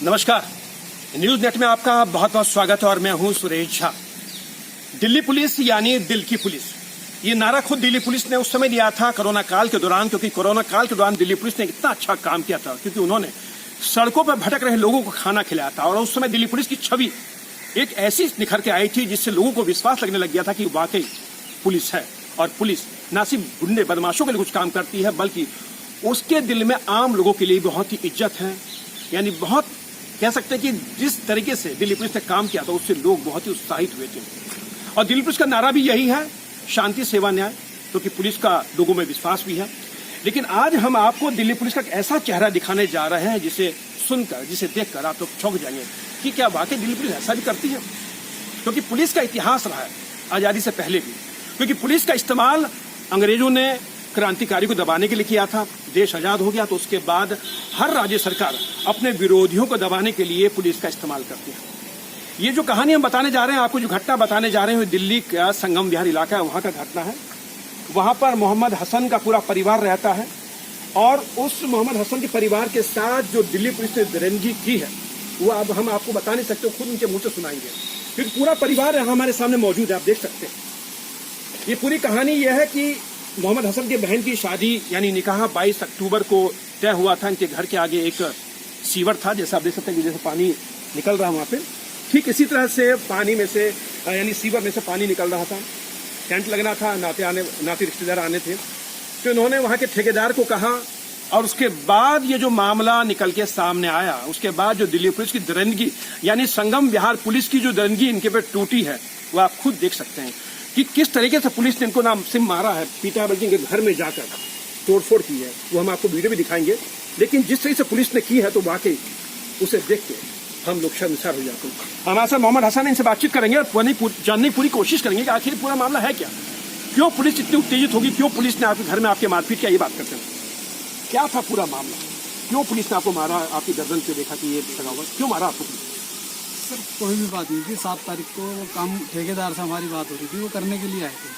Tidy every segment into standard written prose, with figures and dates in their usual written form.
नमस्कार, news net में आपका बहुत बहुत स्वागत है और मैं हूं सुरेश झा। दिल्ली पुलिस यानी दिल की पुलिस, ये नारा खुद दिल्ली पुलिस ने उस समय दिया था कोरोना काल के दौरान, क्योंकि कोरोना काल के दौरान दिल्ली पुलिस ने इतना अच्छा काम किया था क्योंकि उन्होंने सड़कों पर भटक रहे लोगों को खाना खिलाया था। और उस समय दिल्ली पुलिस की छवि एक ऐसी निखर के आई थी जिससे लोगों को विश्वास लगने लग गया था कि वाकई पुलिस है। और पुलिस न सिर्फ गुंडे बदमाशों के लिए कुछ काम करती है, बल्कि उसके दिल में आम लोगों के लिए बहुत ही इज्जत है। यानी बहुत कह सकते हैं कि जिस तरीके से दिल्ली पुलिस ने काम किया था उससे लोग बहुत ही उत्साहित हुए थे। और दिल्ली पुलिस का नारा भी यही है, शांति सेवा न्याय, क्योंकि पुलिस का लोगों में विश्वास भी है। लेकिन आज हम आपको दिल्ली पुलिस का एक ऐसा चेहरा दिखाने जा रहे हैं जिसे सुनकर, जिसे देखकर आप लोग चौंक जाएंगे कि क्या वाकई दिल्ली पुलिस ऐसा भी करती है। क्योंकि पुलिस का इतिहास रहा है आजादी से पहले भी, क्योंकि पुलिस का इस्तेमाल अंग्रेजों ने क्रांतिकारी को दबाने के लिए किया था। देश आजाद हो गया तो उसके बाद हर राज्य सरकार अपने विरोधियों को दबाने के लिए पुलिस का इस्तेमाल करती है। ये जो कहानी हम बताने जा रहे हैं, आपको जो घटना बताने जा रहे हैं, दिल्ली का संगम विहार इलाका है, वहां का घटना है। वहां पर मोहम्मद हसन का पूरा परिवार रहता है और उस मोहम्मद हसन के परिवार के साथ जो दिल्ली पुलिस ने दरिंदगी की है वो अब हम आपको बता नहीं सकते, खुद उनके मुंह से सुनाएंगे, क्योंकि पूरा परिवार हमारे सामने मौजूद है, आप देख सकते हैं। ये पूरी कहानी यह है कि मोहम्मद हसन की बहन की शादी यानी निकाह 22 अक्टूबर को तय हुआ था। इनके घर के आगे एक सीवर था, जैसा आप देख सकते हैं कि जैसे पानी निकल रहा है वहां पे, ठीक इसी तरह से पानी में से यानी सीवर में से पानी निकल रहा था। टेंट लगना था, नाते रिश्तेदार आने थे, तो इन्होंने वहां के ठेकेदार को कहा। और उसके बाद ये जो मामला निकल के सामने आया, उसके बाद जो दिल्ली पुलिस की दरिंदगी यानी संगम विहार पुलिस की जो दरिंदगी इनके पे टूटी है, वो आप खुद देख सकते हैं कि किस तरीके से पुलिस ने इनको नाम सिम मारा है, पीटा, बल्कि इनके घर में जाकर तोड़फोड़ की है। वो हम आपको वीडियो भी दिखाएंगे। लेकिन जिस तरीके से पुलिस ने की है तो वाकई उसे देख के हम लोग शर्मसार हो जाते हैं। हमारे साथ मोहम्मद हसन, इनसे बातचीत करेंगे और जानने की पूरी कोशिश करेंगे कि आखिर पूरा मामला है क्या, क्यों पुलिस इतनी उत्तेजित होगी, क्यों पुलिस ने आपके घर में आपके मारपीट किया, ये बात करते हैं। क्या था पूरा मामला, क्यों पुलिस ने आपको मारा, आपकी गर्दन पे देखा कि ये लगा हुआ, क्यों मारा आपको? सर कोई भी बात नहीं थी। 7 तारीख को काम ठेकेदार से हमारी बात हो रही थी, वो करने के लिए आए थे।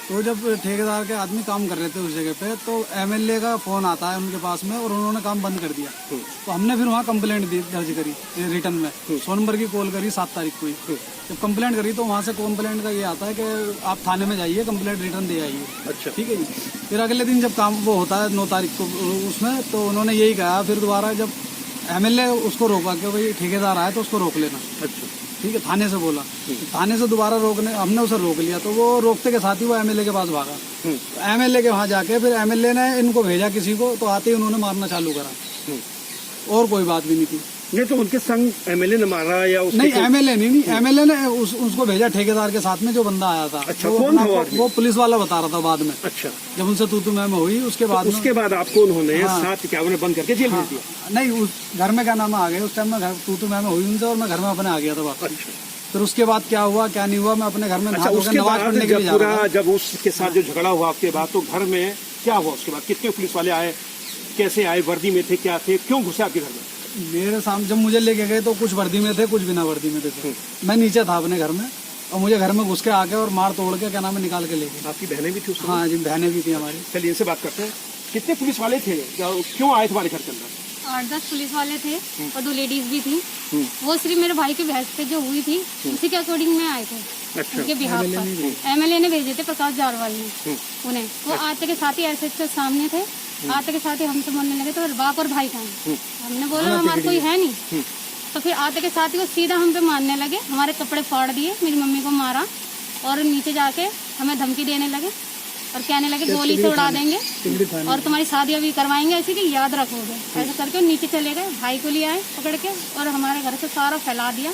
तो जब ठेकेदार के आदमी काम कर रहे थे उस जगह पे, तो एमएलए का फोन आता है उनके पास में और उन्होंने काम बंद कर दिया। तो हमने फिर वहाँ कंप्लेंट दर्ज करी रिटर्न में, 100 नंबर की कॉल करी 7 तारीख को ही। जब कंप्लेंट करी तो वहाँ से कंप्लेंट का ये आता है कि आप थाने में जाइए, कंप्लेंट रिटर्न दे आइए। अच्छा, ठीक है जी। फिर अगले दिन जब काम वो होता है 9 तारीख को उसमें, तो उन्होंने यही कहा फिर दोबारा, जब एमएलए उसको रोका कि भाई ठेकेदार आया तो उसको रोक लेना। अच्छा, ठीक है, थाने से बोला। थाने से दोबारा रोकने हमने उसे रोक लिया, तो वो रोकते के साथ ही वो एमएलए के पास भागा। तो एमएलए के वहां जाके फिर एमएलए ने इनको भेजा किसी को, तो आते ही उन्होंने मारना चालू करा। और कोई बात भी नहीं थी। नहीं तो उनके संग एमएलए ने मारा या उसके नहीं, एमएलए नहीं, एमएलए ने उसको भेजा ठेकेदार के साथ में जो बंदा आया था। अच्छा, कौन था वो पुलिस वाला बता रहा था बाद में। अच्छा, जब उनसे तू मैं हुई उसके बाद उसके बाद आपको उन्होंने 751 बंद करके जेल भेज दिया? नहीं, उस घर में क्या नाम आ गए उस टाइम में, तू मैं हुई उनसे और मैं घर में अपने आ गया था वापस। फिर उसके बाद क्या हुआ क्या नहीं हुआ, मैं अपने घर में अच्छा, उसके बाद जब उसके साथ जो झगड़ा हुआ आपके बाद, तो घर में क्या हुआ उसके बाद? कितने पुलिस वाले आए, कैसे आए, वर्दी में थे, क्या थे, क्यों घुसे आपके घर में? मेरे सामने जब मुझे लेके गए तो कुछ वर्दी में थे, कुछ बिना वर्दी में थे। मैं नीचे था अपने घर में और मुझे घर में घुस के आके और मार तोड़ के क्या नाम है निकाल के ले गए। आपकी बहनें भी थी? हाँ जी, बहनें भी थी हमारी। चलिए इनसे बात करते हैं। कितने पुलिस वाले थे, क्यों आए तुम्हारे घर के अंदर? 8-10 पुलिस वाले थे और 2 लेडीज भी थी। वो सिर्फ मेरे भाई की बहस पे जो हुई थी उसी के अकॉर्डिंग में आए थे। अच्छा, उनके बिहाफ पर एमएलए ने भेजे थे, प्रकाश जारवाल ने उन्हें। वो आते के साथ ही ऐसे सामने थे, आते के साथ ही हमसे बोलने लगे तो बाप और भाई कहाँ? हमने बोला हमारे कोई है नहीं। तो फिर आते के साथ ही वो सीधा हम पे मारने लगे, हमारे कपड़े फाड़ दिए, मेरी मम्मी को मारा और नीचे जाके हमें धमकी देने लगे और कहने लगे गोली से उड़ा देंगे और तुम्हारी शादी अभी करवाएंगे ऐसी कि याद रखोगे। ऐसा करके नीचे चले गए, भाई को ले आए पकड़ के और हमारे घर से सारा फैला दिया।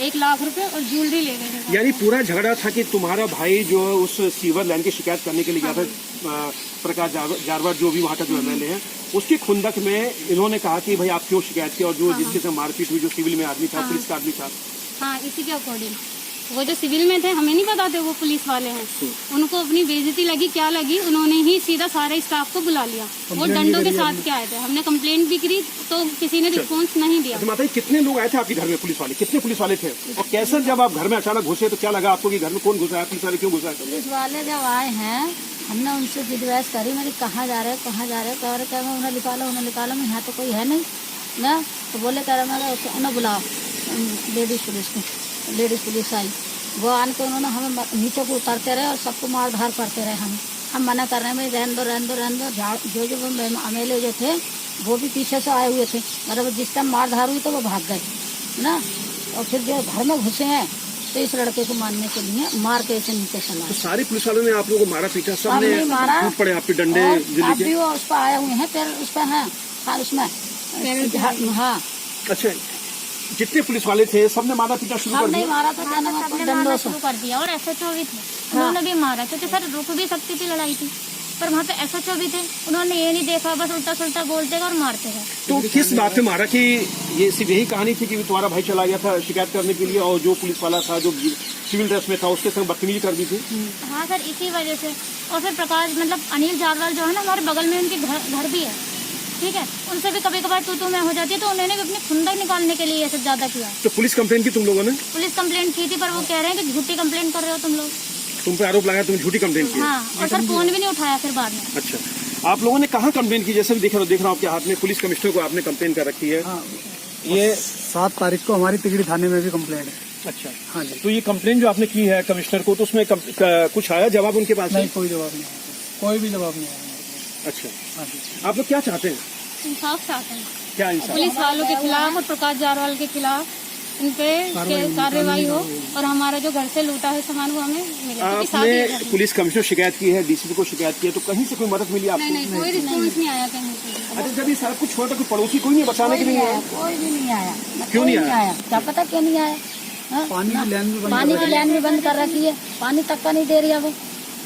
1 लाख रुपए और ज्वेलरी ले गए। यानी पूरा झगड़ा था कि तुम्हारा भाई जो उस सीवर लाइन की शिकायत करने के लिए गया था, प्रकाश जारवाल जो भी वहाँ का जो एमएलए है, उसकी खुंदक में इन्होंने कहा कि भाई आप क्यों शिकायत की, और जो जिसके से मारपीट हुई, जो सिविल में आदमी था, पुलिस का आदमी था। हाँ, इसी के अकॉर्डिंग वो जो सिविल में थे, हमें नहीं पता थे वो पुलिस वाले हैं। उनको अपनी बेइज्जती लगी, क्या लगी, उन्होंने ही सीधा सारे स्टाफ को बुला लिया। वो डंडों के साथ के आए थे। हमने कंप्लेंट भी करी तो किसी ने रिस्पॉन्स नहीं दिया। माता जी, कितने लोग आए थे आपके घर में पुलिस वाले? कितने पुलिस वाले थे और कैसे जब आप घर में अचानक घुसे तो क्या लगा आपको कि घर में कौन घुसा है, पुलिस वाले क्यों घुसा है? पुलिस वाले जब आए हैं हमने उनसे रिक्वेस्ट करी, मेरी कहाँ जा रहे हो, कहाँ जा रहे हो, कह रहे उन्हें निकालो, मैं यहाँ तो कोई है नहीं। ना तो बोले कह रहे मैं उन्हें बुलाओ लेडीज पुलिस को। लेडीज पुलिस आई, वो आन के उन्होंने हमें नीचे को उतारते रहे और सबको मार धार करते रहे। हम मना कर रहे हैं भाई रहने दो रहने दो रहने दो। जो जो MLA जो थे वो भी पीछे से आए हुए थे, मतलब जिस टाइम मार धार हुई तो वो भाग गए ना। और फिर जो घर में घुसे हैं तो इस लड़के को मारने के लिए मार के ऐसे नीचे चला। तो सारे पुलिस वालों ने आप लोगों को मारा पीटा, सब ने मारा, टूट पड़े आप पे डंडे। आप भी वो उस पर आए हुए हैं, पैर उस पर है और उसमें हाँ। अच्छा, जितने पुलिस वाले थे सबने मारा पीटा शुरू कर सब नहीं दिया? मारा तो क्या नाम है, डंडों से शुरू कर दिया। और SHO भी थे, उन्होंने भी मारा, क्योंकि सर रुक भी सकती थी लड़ाई थी, पर वहाँ पे SHO भी थे, उन्होंने ये नहीं देखा, बस उल्टा सुल्टा बोलते गए और मारते गए। तो किस बात पे मारा? कि ये सिर्फ यही कहानी थी कि तुम्हारा भाई चला गया था शिकायत करने के लिए और जो पुलिस वाला था जो सिविल ड्रेस में था उसके संग बदतमीजी कर दी थी? हाँ सर, इसी वजह से। और फिर प्रकाश मतलब अनिल जारवाल जो है ना, हमारे बगल में उनके घर भी है, ठीक है, उनसे भी कभी कभार तू मैं हो जाती है, तो उन्होंने भी अपनी खुंदक निकालने के लिए ये सब ज्यादा किया। तो पुलिस कंप्लेंट की तुम लोगों ने? पुलिस कंप्लेंट की थी, पर वो कह रहे हैं कि झूठी कंप्लेंट कर रहे हो तुम लोग। तुम पे आरोप लगाया तुम झूठी कंप्लेंट की? हाँ, और सर फोन भी नहीं उठाया फिर बाद में। अच्छा, आप लोगों ने कहाँ कंप्लेंट की? जैसे भी देख रहा हूँ आपके हाथ में पुलिस कमिश्नर को आपने कंप्लेंट कर रखी है। हाँ, ये 7 तारीख को हमारी तिगड़ी थाने में भी कंप्लेंट है। अच्छा, हाँ जी। तो ये कंप्लेंट जो आपने की है कमिश्नर को, तो उसमें कुछ आया जवाब उनके पास? नहीं, कोई जवाब नहीं आया, कोई भी जवाब नहीं आया। अच्छा, हाँ जी। आप लोग क्या चाहते हैं? इंसाफ चाहते हैं क्या इंसाफ? पुलिस वालों के खिलाफ और प्रकाश जारवाल के खिलाफ इन पे कार्रवाई हो, और हमारा जो घर से लूटा है सामान वो हमें मिले। आपने पुलिस कमिश्नर शिकायत की है, DCP को शिकायत की है, तो कहीं से कोई मदद मिली आपको? नहीं, कोई रिस्पॉन्स नहीं आया कहीं से। अच्छा, जब ये सारा कुछ छोड़ कोई पड़ोसी कोई नहीं बचाने के लिए आया? कोई भी नहीं आया। क्यों नहीं आया? क्या पता क्यों नहीं आया। हाँ? पानी की लाइन भी बंद पानी की लाइन भी बंद कर रखी है, पानी तक का नहीं दे रही है वो।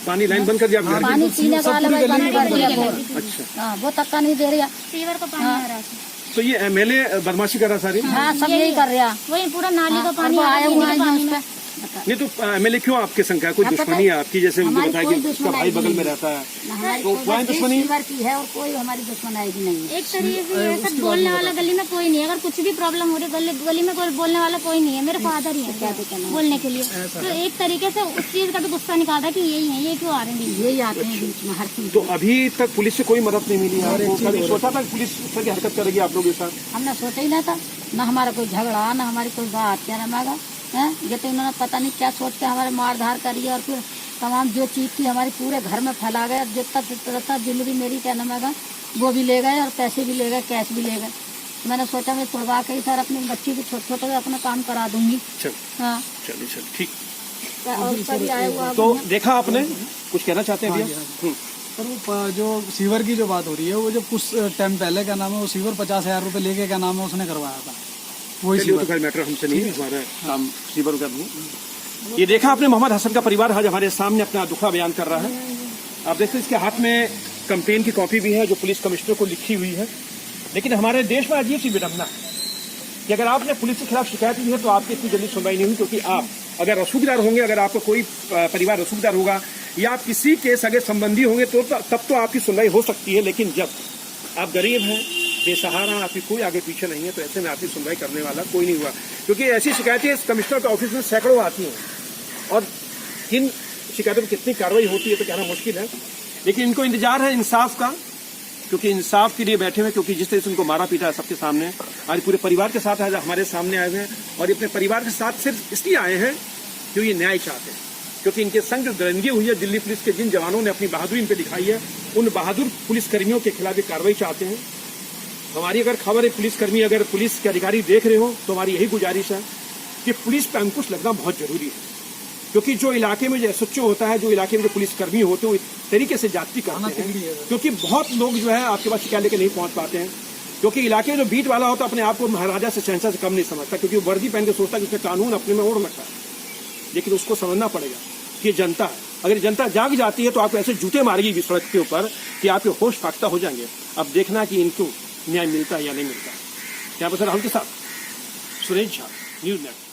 पानी लाइन बंद कर दिया आपने? पानी पीने का वाला भाई बंद कर दिया वो। अच्छा, हाँ, वो तक का नहीं दे रही है। सीवर का पानी आ रहा है। तो ये MLA बदमाशी कर रहा सारी? हाँ, सब यही कर रहा। वही पूरा नाली का पानी आया हुआ है पानी उस में। पे। नहीं तो MLA क्यों आपके संग है? कोई दुश्मनी है आपकी? जैसे मुझे हमारी बताया कोई कि उसका दुश्मनी भाई बगल नहीं में है। रहता है, हमारी तो कोई वहाँ बस दुश्मनी? फीवर की है और कोई हमारी दुश्मनाई भी नहीं है। एक तरीके से ये सब बोलने वाला गली में कोई नहीं है। अगर कुछ भी प्रॉब्लम हो रही है गली में कोई बोलने वाला कोई नहीं है। मेरे फादर ही है बोलने के लिए। तो एक तरीके से उस चीज का भी गुस्सा निकाला कि यही है, ये क्यों आ रहे हैं? यही आते हैं बीच में हर चीज। तो अभी तक पुलिस से कोई मदद नहीं मिली है आपको? कभी सोचा था कि पुलिस इस तरह की हरकत करेगी आप लोगों के साथ? हमने सोचा ही ना था, न हमारा कोई झगड़ा न हमारी कोई बात, क्या नाम है, ये तो इन्होंने पता नहीं क्या सोच के हमारे मार धार करी और फिर तमाम जो चीज थी हमारी पूरे घर में फैला गए। जितना जिंदगी मेरी क्या नाम है वो भी ले गए और पैसे भी ले गए, कैश भी ले गए। मैंने सोचा मैं छुड़वा के ही सर अपनी बच्ची को छोटे छोटे अपना काम करा दूंगी। हाँ, चलिए ठीक। और उसका भी आया हुआ। तो देखा आपने, कुछ कहना चाहते हैं भैया? पर वो जो सीवर की जो बात हो रही है, वो जो कुछ टाइम पहले क्या नाम है वो सीवर 50,000 रुपए लेके क्या नाम है उसने करवाया था। वही चलिए, वो तो खैर मैटर हमसे नहीं है, हमारा काम सीवर का नहीं। ये देखा आपने, मोहम्मद हसन का परिवार आज हमारे सामने अपना दुखड़ा बयान कर रहा है। आप देखते हैं इसके हाथ में कंप्लेन की कॉपी भी है जो पुलिस कमिश्नर को लिखी हुई है। लेकिन हमारे देश में अजीब सी विडंबना है कि अगर आपने पुलिस के खिलाफ शिकायत की है तो आपकी इतनी जल्दी सुनवाई नहीं हुई, क्योंकि आप अगर रसूखदार होंगे, अगर आपका कोई परिवार रसूखदार होगा या आप किसी के सगे संबंधी होंगे तो तब तो आपकी सुनवाई हो सकती है। लेकिन जब आप गरीब हैं, बेसहारा, आपकी कोई आगे पीछे नहीं है, तो ऐसे में आपकी सुनवाई करने वाला कोई नहीं हुआ। क्योंकि ऐसी शिकायतें इस कमिश्नर के ऑफिस में सैकड़ों आती हैं और किन शिकायतों पर कितनी कार्रवाई होती है तो कहना मुश्किल है। लेकिन इनको इंतजार है इंसाफ का, क्योंकि इंसाफ के लिए बैठे हुए, क्योंकि जिस तरह से उनको मारा पीटा है सबके सामने, आज पूरे परिवार के साथ आज हमारे सामने आए हुए हैं। और ये अपने परिवार के साथ सिर्फ इसलिए आए हैं क्योंकि ये न्याय चाहते हैं, क्योंकि इनके संग जो दरिंदगी हुई है दिल्ली पुलिस के जिन जवानों ने अपनी बहादुरी इन पे दिखाई है, उन बहादुर पुलिसकर्मियों के खिलाफ कार्रवाई चाहते हैं। हमारी अगर खबर है पुलिसकर्मी, अगर पुलिस के अधिकारी देख रहे हो तो हमारी यही गुजारिश है कि पुलिस पे अंकुश लगना बहुत जरूरी है। क्योंकि जो इलाके में जो SHO होता है, जो इलाके में जो पुलिसकर्मी होते हैं, वो इस तरीके से जाति करते हैं, क्योंकि बहुत लोग जो है आपके पास शिकायत लेकर नहीं पहुंच पाते हैं। क्योंकि इलाके में जो बीट वाला होता है अपने आप को महाराजा से शहंशाह से कम नहीं समझता, क्योंकि वर्दी पहन के सोचता है कि उसने कानून अपने में ओढ़ रखा है। लेकिन उसको समझना पड़ेगा कि ये जनता है, अगर जनता जाग जाती है तो आपको ऐसे जूते मारेगी सड़क के ऊपर कि आपके होश फाख्ता हो जाएंगे। अब देखना कि इनको न्याय मिलता है या नहीं मिलता। यहाँ पर सर हमके साथ सुरेश झा, न्यूज़ नेट।